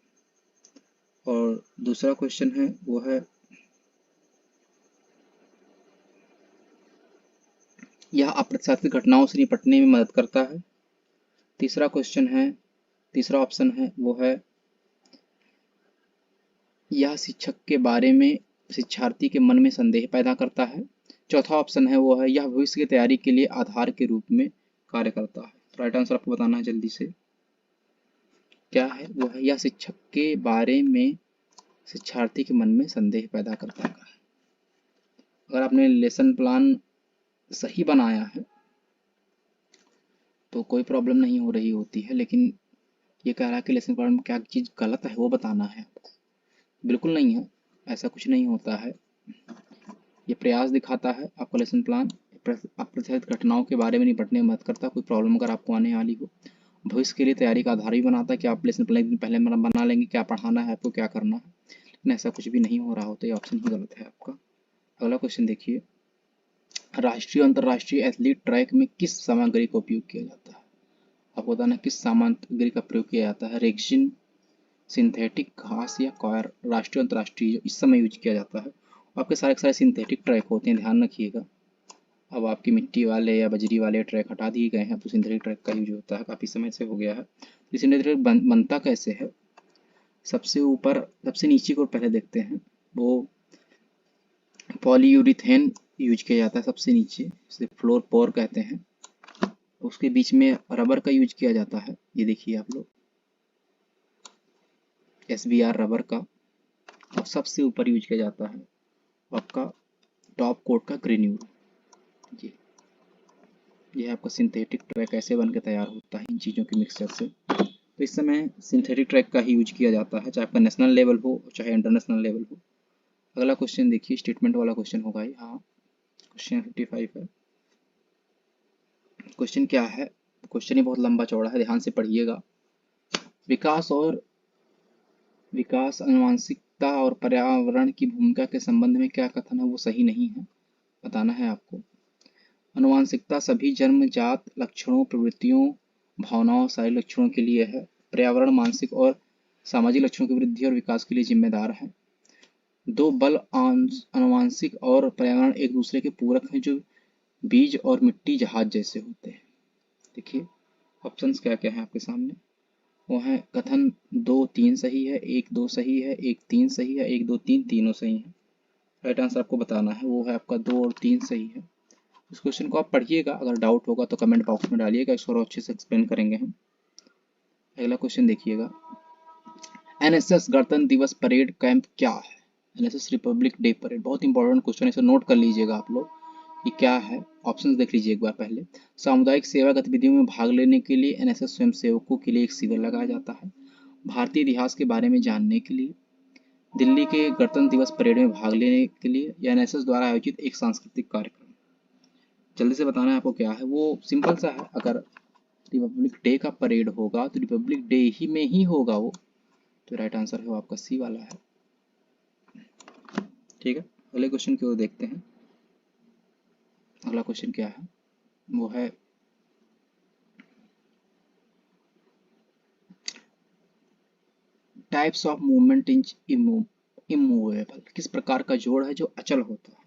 और दूसरा क्वेश्चन है वो है यह अप्रत्याशित घटनाओं से निपटने में मदद करता है। तीसरा क्वेश्चन है, तीसरा ऑप्शन है वो है यह शिक्षक के बारे में शिक्षार्थी के मन में संदेह पैदा करता है। चौथा ऑप्शन है वो है यह भविष्य की तैयारी के लिए आधार के रूप में कार्य करता है। तो राइट आंसर आपको बताना है जल्दी से क्या है, वो है यह शिक्षक के बारे में शिक्षार्थी के मन में संदेह पैदा करता है। अगर आपने लेसन प्लान सही बनाया है तो कोई प्रॉब्लम नहीं हो रही होती है, लेकिन ये कह रहा है कि लेसन प्लान में क्या चीज़ गलत है वो बताना है आपको। बिल्कुल नहीं है, ऐसा कुछ नहीं होता है। ये प्रयास दिखाता है आपका लेसन प्लान अप्रत्याशित घटनाओं के बारे में निपटने में मदद करता है। कोई प्रॉब्लम अगर आपको आने वाली हो, भविष्य के लिए तैयारी का आधार भी बनाता है कि आप लेसन प्लान पहले बना लेंगे क्या पढ़ाना है आपको, क्या करना है, लेकिन ऐसा कुछ भी नहीं हो रहा होता। ये ऑप्शन ही गलत है आपका। अगला क्वेश्चन देखिए, राष्ट्रीय और अंतर्राष्ट्रीय एथलीट ट्रैक में किस सामग्री का उपयोग किया जाता है? आपको बताना किस सामग्री का प्रयोग किया जाता है। रेक्सिन, सिंथेटिक घास या कॉयर। राष्ट्रीय अंतर्राष्ट्रीय इस समय यूज किया जाता है। आपके सारे सिंथेटिक ट्रैक होते हैं, ध्यान रखिएगा। अब आपकी मिट्टी वाले या बजरी वाले ट्रैक हटा दिए गए हैं, तो सिंथेटिक ट्रैक का यूज होता है, काफ़ी समय से हो गया है। सिंथेटिक ट्रैक बनता कैसे है? सबसे ऊपर सबसे नीचे को पहले देखते हैं, वो पॉलीयूरिथेन यूज किया जाता है सबसे नीचे, जिसे फ्लोर पोर कहते हैं। उसके बीच में रबर का यूज किया जाता है, ये देखिए आप लोग, SBR रबर का, और सबसे ऊपर यूज किया जाता है आपका टॉप कोट का ग्रेन्यूल। ये आपका सिंथेटिक ट्रैक ऐसे बन के तैयार होता है इन चीज़ों के मिक्सचर से। तो इस समय सिंथेटिक ट्रैक का ही यूज किया जाता है, चाहे आपका नेशनल लेवल हो चाहे इंटरनेशनल लेवल हो। अगला क्वेश्चन देखिए, स्टेटमेंट वाला क्वेश्चन होगा ये। हाँ, क्वेश्चन 55 है। क्वेश्चन क्या है, क्वेश्चन ही बहुत लंबा चौड़ा है, ध्यान से पढ़िएगा। विकास, आनुवंशिकता और पर्यावरण की भूमिका के संबंध में क्या कथन है वो सही नहीं है, बताना है आपको। आनुवंशिकता सभी जन्मजात लक्षणों, प्रवृत्तियों, भावनाओं, शारीरिक लक्षणों के लिए है। पर्यावरण मानसिक और सामाजिक लक्षणों की वृद्धि और विकास के लिए जिम्मेदार है। दो बल आनुवंशिक और पर्यावरण एक दूसरे के पूरक हैं, जो बीज और मिट्टी जहाज जैसे होते हैं। देखिए ऑप्शंस क्या क्या है आपके सामने, वो है कथन 2 3 सही है, 1 2 सही है, 1 3 सही है, 1 2 3 तीनों सही है। राइट आंसर आपको बताना है, वो है आपका 2 और 3 सही है। इस क्वेश्चन को आप पढ़िएगा, अगर डाउट होगा तो कमेंट बॉक्स में डालिएगा, इसको और अच्छे से एक्सप्लेन करेंगे हम। अगला क्वेश्चन देखिएगा, एनएसएस गणतंत्र दिवस परेड कैंप क्या है? एनएसएस रिपब्लिक डे परेड, बहुत इंपॉर्टेंट क्वेश्चन है, इसे नोट कर लीजिएगा आप लोग कि क्या है। ऑप्शंस देख लीजिए एक बार पहले। सामुदायिक सेवा गतिविधियों में भाग लेने के लिए एनएसएस स्वयंसेवकों के लिए एक शिविर लगाया जाता है। भारतीय इतिहास के बारे में जानने के लिए, दिल्ली के गणतंत्र दिवस परेड में भाग लेने के लिए, या एनएसएस द्वारा आयोजित एक सांस्कृतिक कार्यक्रम। जल्दी से बताना है आपको क्या है। वो सिंपल सा है, अगर रिपब्लिक डे का परेड होगा तो रिपब्लिक डे ही में ही होगा वो, तो राइट आंसर है वो आपका सी वाला है। ठीक है, अगले क्वेश्चन की ओर देखते हैं। अगला क्वेश्चन क्या है, वो है types of movement in immovable, किस प्रकार का जोड़ है जो अचल होता है,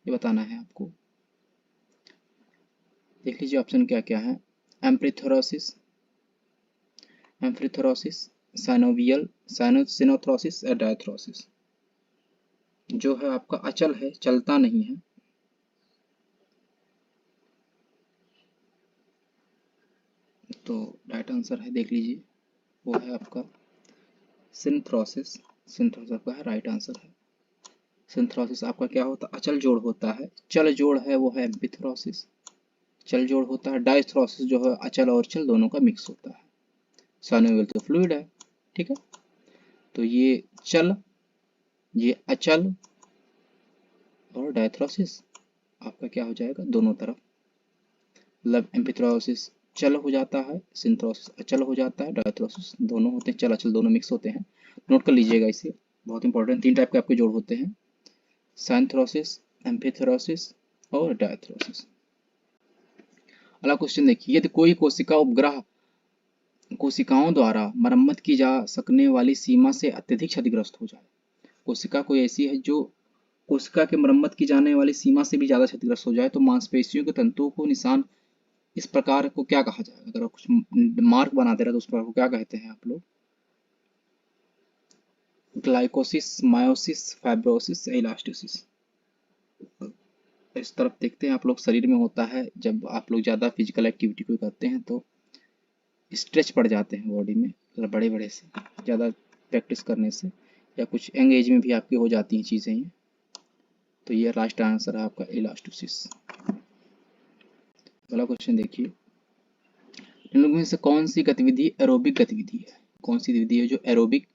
ये बताना है आपको। देख लीजिए ऑप्शन क्या क्या है, एम्प्रीथोरोसिस, साइनोवियल, सिनोथ्रोसिस या डायथ्रोसिस। जो है आपका अचल है, चलता नहीं है। तो राइट आंसर है, देख लीजिए, वो है आपका सिंथ्रोसिस। सिंथ्रोसिस आपका है राइट आंसर है। सिंथ्रोसिस आपका क्या होता है, अचल जोड़ होता है। चल जोड़ है वो है एम्पिथ्रोसिस, चल जोड़ होता है। डायथ्रोसिस जो है अचल और चल दोनों का मिक्स होता है। साइनोवियल तो फ्लूइड है, ठीक है। तो ये चल, ये अचल, और डायथ्रोसिस आपका क्या हो जाएगा, दोनों तरफ। मतलब एम्पिथ्रोसिस चल हो जाता है, सिंथ्रोसिस अचल हो जाता है, डायथ्रोसिस दोनों होते हैं, चल अचल दोनों मिक्स होते हैं। नोट कर लीजिएगा इसे, बहुत इंपॉर्टेंट। 3 टाइप के आपके जोड़ होते हैं, सैंथ्रोसिस, एम्फिथ्रोसिस और डायथ्रोसिस। अगला क्वेश्चन देखिए, यदि कोई कोशिका उपग्रह कोशिकाओं द्वारा मरम्मत की जा सकने वाली सीमा से अत्यधिक क्षतिग्रस्त हो जाए, कोशिका कोई ऐसी है जो कोशिका की मरम्मत की जाने वाली सीमा से भी ज्यादा क्षतिग्रस्त हो जाए, तो मांसपेशियों के तंतुओं को निशान इस प्रकार को क्या कहा जाएगा? अगर कुछ मार्क बना दे रहा है तो उस प्रकार को क्या कहते हैं आप लोग? ग्लाइकोसिस, मायोसिस, फाइब्रोसिस, इलास्टोसिस। इस तरफ देखते हैं आप लोग, शरीर में होता है जब आप लोग ज़्यादा फिजिकल एक्टिविटी को करते हैं तो स्ट्रेच पड़ जाते हैं बॉडी में, मतलब बड़े बड़े से ज़्यादा प्रैक्टिस करने से, या कुछ यंग एज में भी आपकी हो जाती हैं चीज़ें ये। तो ये लास्ट आंसर है आपका इलास्टोसिस। अगला क्वेश्चन देखिए, इन लोगों में से कौन सी गतिविधि एरोबिक गतिविधि है? कौन सी गतिविधि है जो एरोबिक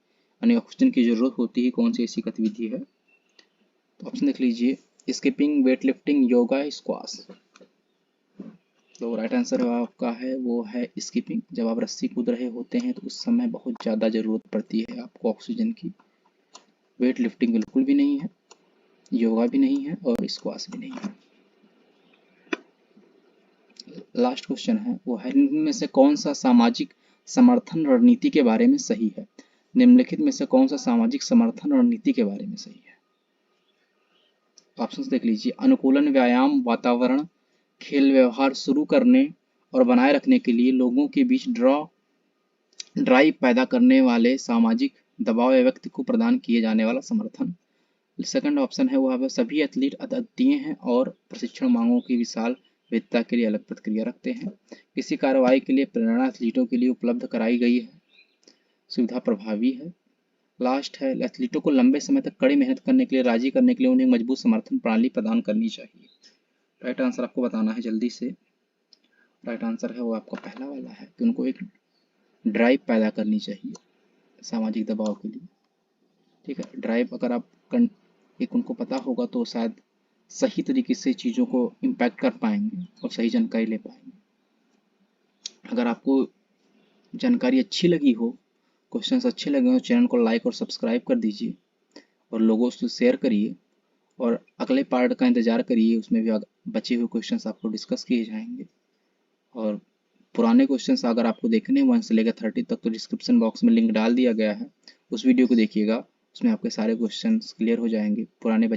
यानी ऑक्सीजन की जरूरत होती है, कौन सी ऐसी गतिविधि है? तो ऑप्शन देख लीजिए, skipping, weight lifting, yoga, squash. तो राइट आंसर आपका है वो है स्किपिंग। जब आप रस्सी कूद रहे होते हैं तो उस समय बहुत ज़्यादा ज़रूरत पड़ती है आपको ऑक्सीजन की। वेट लिफ्टिंग बिल्कुल भी नहीं है, योगा भी नहीं है, और स्क्वाश भी नहीं है। लास्ट क्वेश्चन है वो है, इनमें से कौन सा सामाजिक समर्थन रणनीति के बारे में सही है? निम्नलिखित में से कौन सा सामाजिक समर्थन रणनीति के बारे में सही है? ऑप्शंस देख लीजिए, अनुकूलन, व्यायाम, वातावरण, खेल व्यवहार शुरू करने और बनाए रखने के लिए लोगों के बीच ड्राइव पैदा करने वाले सामाजिक दबाव या व्यक्ति को प्रदान किए जाने वाला समर्थन। सेकंड ऑप्शन है वो है सभी एथलीट अद्वितीय हैं और प्रशिक्षण मांगों की विशाल विविधता के लिए अलग प्रतिक्रिया रखते हैं। किसी कार्रवाई के लिए प्रेरणा एथलीटों के लिए उपलब्ध कराई गई है। सुविधा प्रभावी है। लास्ट है, एथलीटों को लंबे समय तक कड़ी मेहनत करने के लिए राजी करने के लिए उन्हें मजबूत समर्थन प्रणाली प्रदान करनी चाहिए। राइट आंसर आपको बताना है जल्दी से। राइट आंसर है वो आपका पहला वाला है कि उनको एक ड्राइव पैदा करनी चाहिए सामाजिक दबाव के लिए। ठीक है, ड्राइव अगर आप एक उनको पता होगा तो शायद सही तरीके से चीज़ों को इम्पैक्ट कर पाएंगे और सही जानकारी ले पाएंगे। अगर आपको जानकारी अच्छी लगी हो, क्वेश्चंस अच्छे लगे हो, चैनल को लाइक और सब्सक्राइब कर दीजिए और लोगों से शेयर करिए और अगले पार्ट का इंतज़ार करिए, उसमें भी बचे हुए क्वेश्चंस आपको डिस्कस किए जाएंगे। और पुराने क्वेश्चंस अगर आपको देखने हैं 1 से लेकर 30 तक तो डिस्क्रिप्शन बॉक्स में लिंक डाल दिया गया है, उस वीडियो को देखिएगा, उसमें आपके सारे क्वेश्चंस क्लियर हो जाएंगे। पुराने